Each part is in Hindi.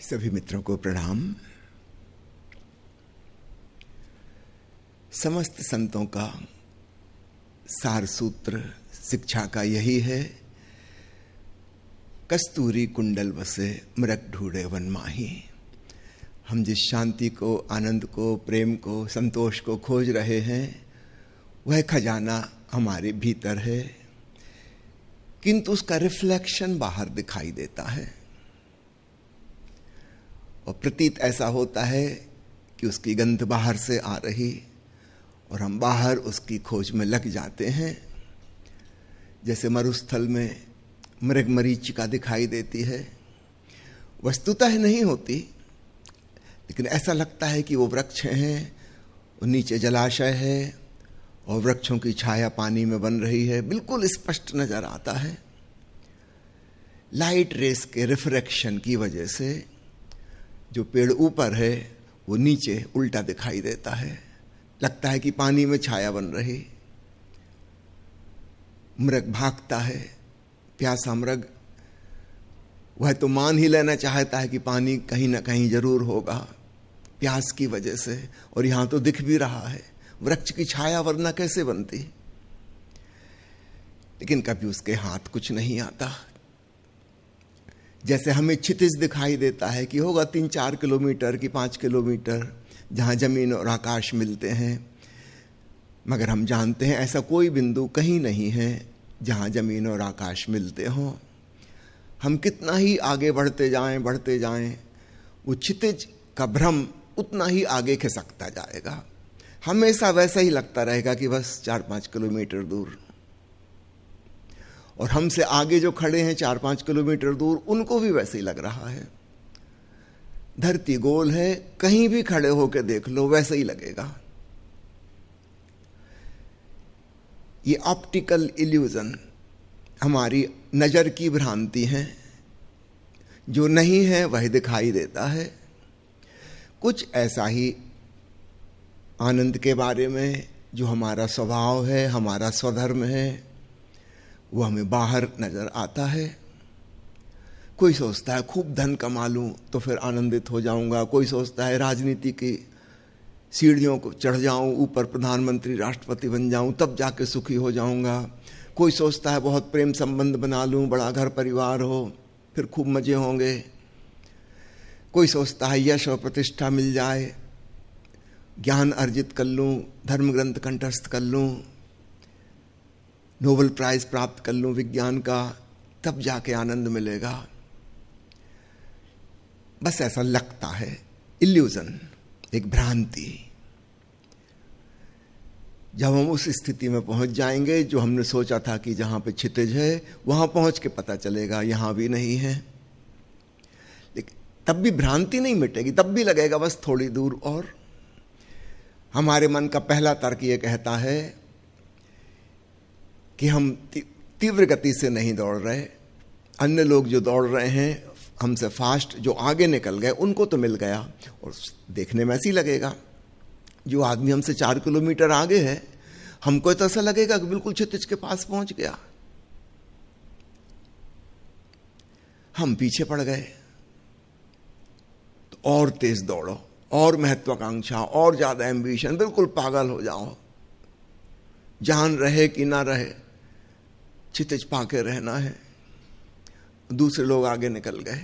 सभी मित्रों को प्रणाम। समस्त संतों का सार सूत्र शिक्षा का यही है, कस्तूरी कुंडल बसे मृग ढूंढे वन माही। हम जिस शांति को, आनंद को, प्रेम को, संतोष को खोज रहे हैं, वह खजाना हमारे भीतर है, किंतु उसका रिफ्लेक्शन बाहर दिखाई देता है और प्रतीत ऐसा होता है कि उसकी गंध बाहर से आ रही और हम बाहर उसकी खोज में लग जाते हैं। जैसे मरुस्थल में मृग मरीचिका दिखाई देती है, वस्तुतः नहीं होती, लेकिन ऐसा लगता है कि वो वृक्ष हैं और नीचे जलाशय है और वृक्षों की छाया पानी में बन रही है, बिल्कुल स्पष्ट नजर आता है। लाइट रेस के रिफ्रैक्शन की वजह से जो पेड़ ऊपर है वो नीचे उल्टा दिखाई देता है, लगता है कि पानी में छाया बन रही। मृग भागता है, प्यासा मृग, वह तो मान ही लेना चाहता है कि पानी कहीं ना कहीं जरूर होगा प्यास की वजह से, और यहां तो दिख भी रहा है, वृक्ष की छाया वरना कैसे बनती। लेकिन कभी उसके हाथ कुछ नहीं आता। जैसे हमें क्षितिज दिखाई देता है कि होगा 3-4 किलोमीटर की 5 किलोमीटर जहां जमीन और आकाश मिलते हैं, मगर हम जानते हैं ऐसा कोई बिंदु कहीं नहीं है जहां जमीन और आकाश मिलते हों। हम कितना ही आगे बढ़ते जाएं, वो क्षितिज का भ्रम उतना ही आगे खिसकता जाएगा। हमेशा वैसा ही लगता रहेगा कि बस 4-5 किलोमीटर दूर, और हमसे आगे जो खड़े हैं 4-5 किलोमीटर दूर, उनको भी वैसे ही लग रहा है। धरती गोल है, कहीं भी खड़े होकर देख लो वैसे ही लगेगा। ये ऑप्टिकल इल्यूजन, हमारी नजर की भ्रांति है, जो नहीं है वह दिखाई देता है। कुछ ऐसा ही आनंद के बारे में, जो हमारा स्वभाव है, हमारा स्वधर्म है, वो हमें बाहर नजर आता है। कोई सोचता है खूब धन कमा लूं तो फिर आनंदित हो जाऊंगा, कोई सोचता है राजनीति की सीढ़ियों को चढ़ जाऊं, ऊपर प्रधानमंत्री राष्ट्रपति बन जाऊं, तब जाके सुखी हो जाऊंगा। कोई सोचता है बहुत प्रेम संबंध बना लूं, बड़ा घर परिवार हो, फिर खूब मजे होंगे। कोई सोचता है यश और प्रतिष्ठा मिल जाए, ज्ञान अर्जित कर लूं, धर्म ग्रंथ कंठस्थ कर लूं, नोबेल प्राइज प्राप्त कर लूं विज्ञान का, तब जाके आनंद मिलेगा। बस ऐसा लगता है, इल्यूजन, एक भ्रांति। जब हम उस स्थिति में पहुंच जाएंगे जो हमने सोचा था कि जहां पे क्षितिज है, वहां पहुंच के पता चलेगा यहां भी नहीं है। लेकिन तब भी भ्रांति नहीं मिटेगी, तब भी लगेगा बस थोड़ी दूर और। हमारे मन का पहला तर्क यह कहता है कि हम तीव्र गति से नहीं दौड़ रहे, अन्य लोग जो दौड़ रहे हैं हमसे फास्ट, जो आगे निकल गए, उनको तो मिल गया, और देखने में ऐसी लगेगा। जो आदमी हमसे 4 किलोमीटर आगे है, हमको तो ऐसा लगेगा कि बिल्कुल क्षितिज के पास पहुंच गया। हम पीछे पड़ गए, तो और तेज दौड़ो, और महत्वाकांक्षा, और ज्यादा एम्बिशन, बिल्कुल पागल हो जाओ। जान रहे कि ना रहे, क्षितिज पाके रहना है। दूसरे लोग आगे निकल गए।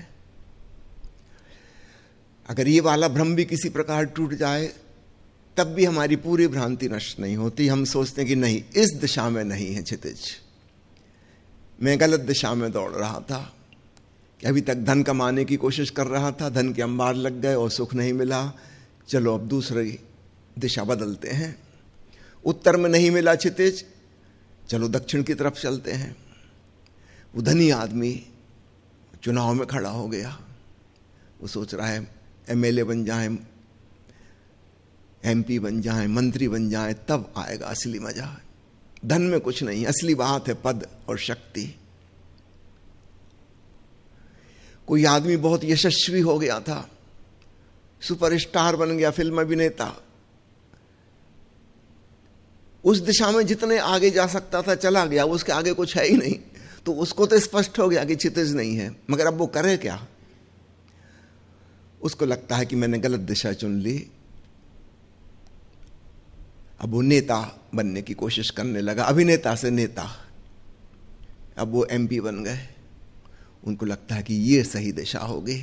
अगर ये वाला भ्रम भी किसी प्रकार टूट जाए, तब भी हमारी पूरी भ्रांति नष्ट नहीं होती। हम सोचते हैं कि नहीं, इस दिशा में नहीं है क्षितिज, मैं गलत दिशा में दौड़ रहा था। अभी तक धन कमाने की कोशिश कर रहा था, धन के अंबार लग गए और सुख नहीं मिला, चलो अब दूसरी दिशा बदलते हैं। उत्तर में नहीं मिला क्षितिज, चलो दक्षिण की तरफ चलते हैं। वो धनी आदमी चुनाव में खड़ा हो गया, वो सोच रहा है एमएलए बन जाए, एमपी बन जाए, मंत्री बन जाए, तब आएगा असली मजा। धन में कुछ नहीं, असली बात है पद और शक्ति। कोई आदमी बहुत यशस्वी हो गया था, सुपरस्टार बन गया, फिल्म अभिनेता, उस दिशा में जितने आगे जा सकता था चला गया, उसके आगे कुछ है ही नहीं। तो उसको तो स्पष्ट हो गया कि क्षितिज नहीं है, मगर अब वो करे क्या? उसको लगता है कि मैंने गलत दिशा चुन ली। अब वो नेता बनने की कोशिश करने लगा, अभिनेता से नेता। अब वो MP बन गए। उनको लगता है कि ये सही दिशा होगी।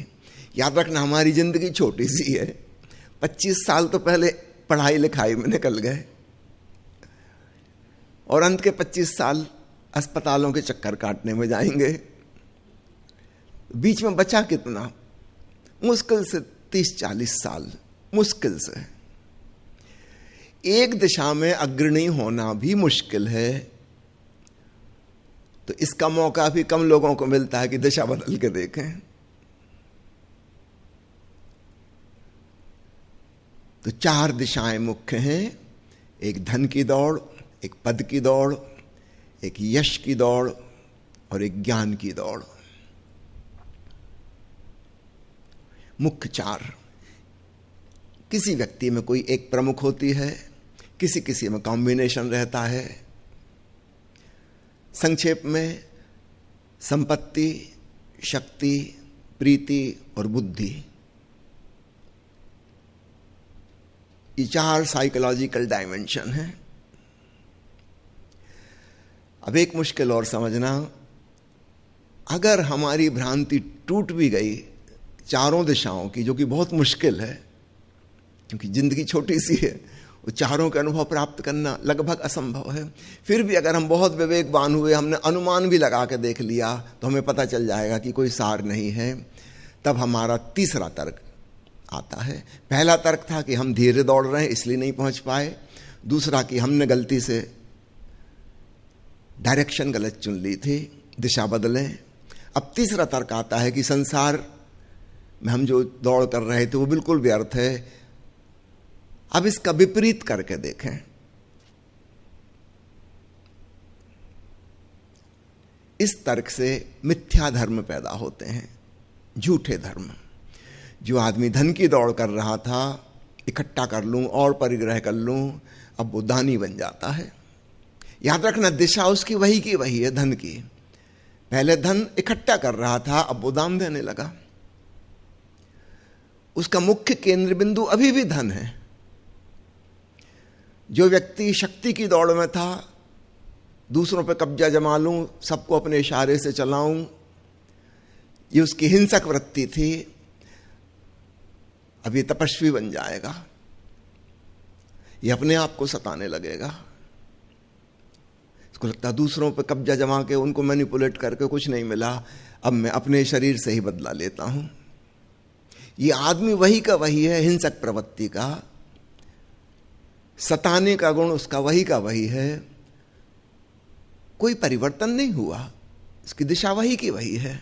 याद रखना, हमारी जिंदगी छोटी सी है। 25 साल तो पहले पढ़ाई लिखाई में निकल गए और अंत के 25 साल अस्पतालों के चक्कर काटने में जाएंगे। बीच में बचा कितना? मुश्किल से 30-40 साल, मुश्किल से। एक दिशा में अग्रणी होना भी मुश्किल है, तो इसका मौका भी कम लोगों को मिलता है कि दिशा बदल के देखें। तो 4 दिशाएं मुख्य हैं। एक धन की दौड़, एक पद की दौड़, एक यश की दौड़ और एक ज्ञान की दौड़। मुख्य 4। किसी व्यक्ति में कोई एक प्रमुख होती है, किसी किसी में कॉम्बिनेशन रहता है। संक्षेप में संपत्ति, शक्ति, प्रीति और बुद्धि, ये 4 साइकोलॉजिकल डायमेंशन हैं। अब एक मुश्किल और समझना, अगर हमारी भ्रांति टूट भी गई 4 दिशाओं की, जो कि बहुत मुश्किल है क्योंकि जिंदगी छोटी सी है, वो 4 के अनुभव प्राप्त करना लगभग असंभव है। फिर भी अगर हम बहुत विवेकवान हुए, हमने अनुमान भी लगा के देख लिया, तो हमें पता चल जाएगा कि कोई सार नहीं है। तब हमारा तीसरा तर्क आता है। पहला तर्क था कि हम धीरे दौड़ रहे हैं इसलिए नहीं पहुंच पाए। दूसरा कि हमने गलती से डायरेक्शन गलत चुन ली थी, दिशा बदलें। अब तीसरा तर्क आता है कि संसार में हम जो दौड़ कर रहे थे वो बिल्कुल व्यर्थ है, अब इसका विपरीत करके देखें। इस तर्क से मिथ्या धर्म पैदा होते हैं, झूठे धर्म। जो आदमी धन की दौड़ कर रहा था, इकट्ठा कर लूं और परिग्रह कर लूं, अब वो दानी बन जाता है। याद रखना, दिशा उसकी वही की वही है, धन की। पहले धन इकट्ठा कर रहा था, अब वो दान देने लगा। उसका मुख्य केंद्र बिंदु अभी भी धन है। जो व्यक्ति शक्ति की दौड़ में था, दूसरों पर कब्जा जमा लूं, सबको अपने इशारे से चलाऊं, ये उसकी हिंसक वृत्ति थी। अब ये तपस्वी बन जाएगा, ये अपने आप को सताने लगेगा। इसको लगता है दूसरों पर कब्जा जमा के उनको मैनिपुलेट करके कुछ नहीं मिला, अब मैं अपने शरीर से ही बदला लेता हूं। ये आदमी वही का वही है, हिंसक प्रवृत्ति का, सताने का गुण उसका वही का वही है। कोई परिवर्तन नहीं हुआ, इसकी दिशा वही की वही है।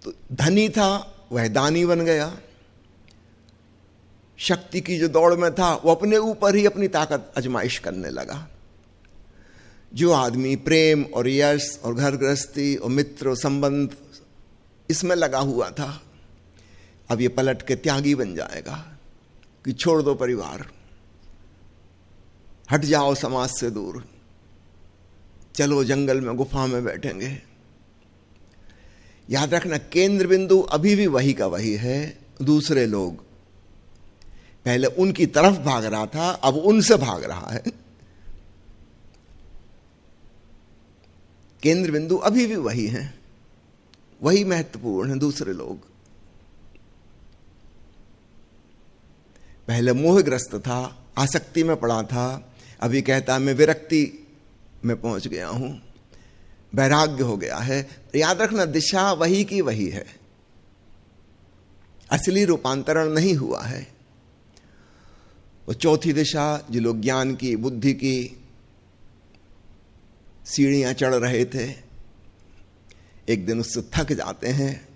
तो धनी था वह दानी बन गया। शक्ति की जो दौड़ में था वो अपने ऊपर ही अपनी ताकत आजमाइश करने लगा। जो आदमी प्रेम और यश और घर गृहस्थी और मित्र और संबंध इसमें लगा हुआ था, अब ये पलट के त्यागी बन जाएगा कि छोड़ दो परिवार, हट जाओ समाज से दूर, चलो जंगल में गुफा में बैठेंगे। याद रखना, केंद्र बिंदु अभी भी वही का वही है। दूसरे लोग, पहले उनकी तरफ भाग रहा था, अब उनसे भाग रहा है। केंद्र बिंदु अभी भी वही है, वही महत्वपूर्ण है। दूसरे लोग, पहले मोहग्रस्त था, आसक्ति में पड़ा था, अभी कहता मैं विरक्ति में पहुंच गया हूं, वैराग्य हो गया है। याद रखना, दिशा वही की वही है, असली रूपांतरण नहीं हुआ है। वो चौथी दिशा, जो लोग ज्ञान की, बुद्धि की सीढ़ियां चढ़ रहे थे, एक दिन उससे थक जाते हैं।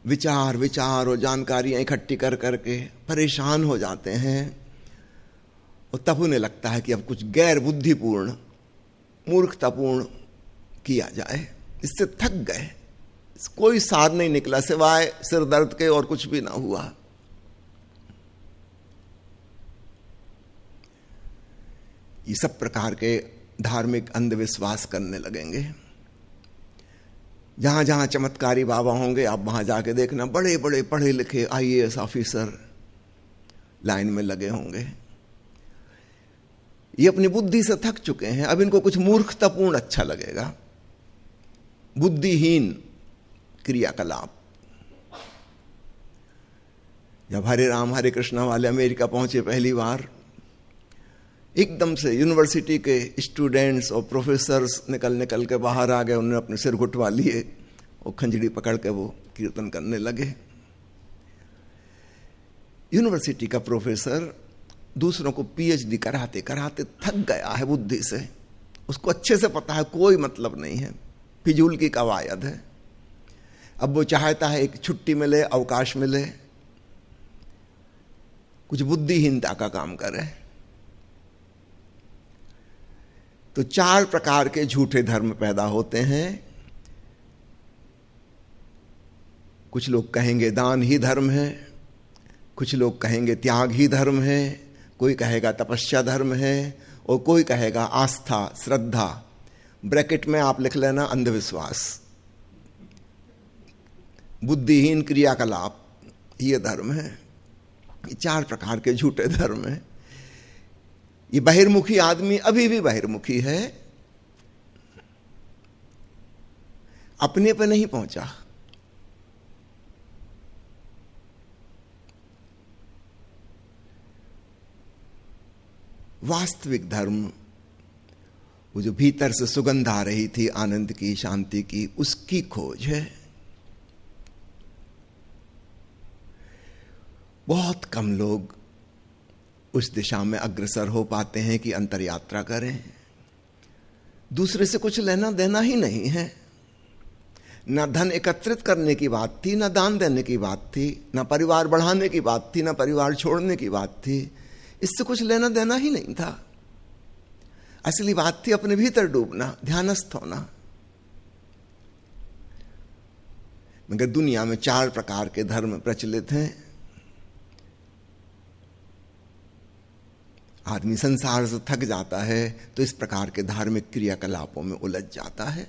विचार विचार और जानकारियां इकट्ठी कर करके परेशान हो जाते हैं, और तब उन्हें लगता है कि अब कुछ गैर बुद्धिपूर्ण, मूर्खतापूर्ण किया जाए। इससे थक गए, कोई सार नहीं निकला सिवाय सिर दर्द के, और कुछ भी ना हुआ। ये सब प्रकार के धार्मिक अंधविश्वास करने लगेंगे। जहां जहां चमत्कारी बाबा होंगे आप वहां जाके देखना, बड़े बड़े पढ़े लिखे IAS ऑफिसर लाइन में लगे होंगे। ये अपनी बुद्धि से थक चुके हैं, अब इनको कुछ मूर्खतापूर्ण अच्छा लगेगा, बुद्धिहीन क्रियाकलाप। जब हरे राम हरे कृष्णा वाले अमेरिका पहुंचे पहली बार, एकदम से यूनिवर्सिटी के स्टूडेंट्स और प्रोफेसर्स निकल निकल के बाहर आ गए। उन्होंने अपने सिर घुटवा लिए और खंजड़ी पकड़ के वो कीर्तन करने लगे। यूनिवर्सिटी का प्रोफेसर दूसरों को PhD कराते कराते थक गया है बुद्धि से, उसको अच्छे से पता है कोई मतलब नहीं है, फिजूल की कवायद है। अब वो चाहता है एक छुट्टी मिले, अवकाश मिले, कुछ बुद्धिहीनता का काम करे। तो 4 प्रकार के झूठे धर्म पैदा होते हैं। कुछ लोग कहेंगे दान ही धर्म है, कुछ लोग कहेंगे त्याग ही धर्म है, कोई कहेगा तपस्या धर्म है, और कोई कहेगा आस्था श्रद्धा, ब्रैकेट में आप लिख लेना अंधविश्वास, बुद्धिहीन क्रियाकलाप, ये धर्म है। ये 4 प्रकार के झूठे धर्म हैं। ये बहिर्मुखी आदमी अभी भी बहिर्मुखी है, अपने पे नहीं पहुंचा। वास्तविक धर्म, वो जो भीतर से सुगंध आ रही थी आनंद की, शांति की, उसकी खोज है। बहुत कम लोग उस दिशा में अग्रसर हो पाते हैं कि अंतर यात्रा करें। दूसरे से कुछ लेना देना ही नहीं है, ना धन एकत्रित करने की बात थी, ना दान देने की बात थी, ना परिवार बढ़ाने की बात थी, ना परिवार छोड़ने की बात थी। इससे कुछ लेना देना ही नहीं था। असली बात थी अपने भीतर डूबना, ध्यानस्थ होना। मगर दुनिया में 4 प्रकार के धर्म प्रचलित हैं। आदमी संसार से थक जाता है तो इस प्रकार के धार्मिक क्रियाकलापों में उलझ जाता है।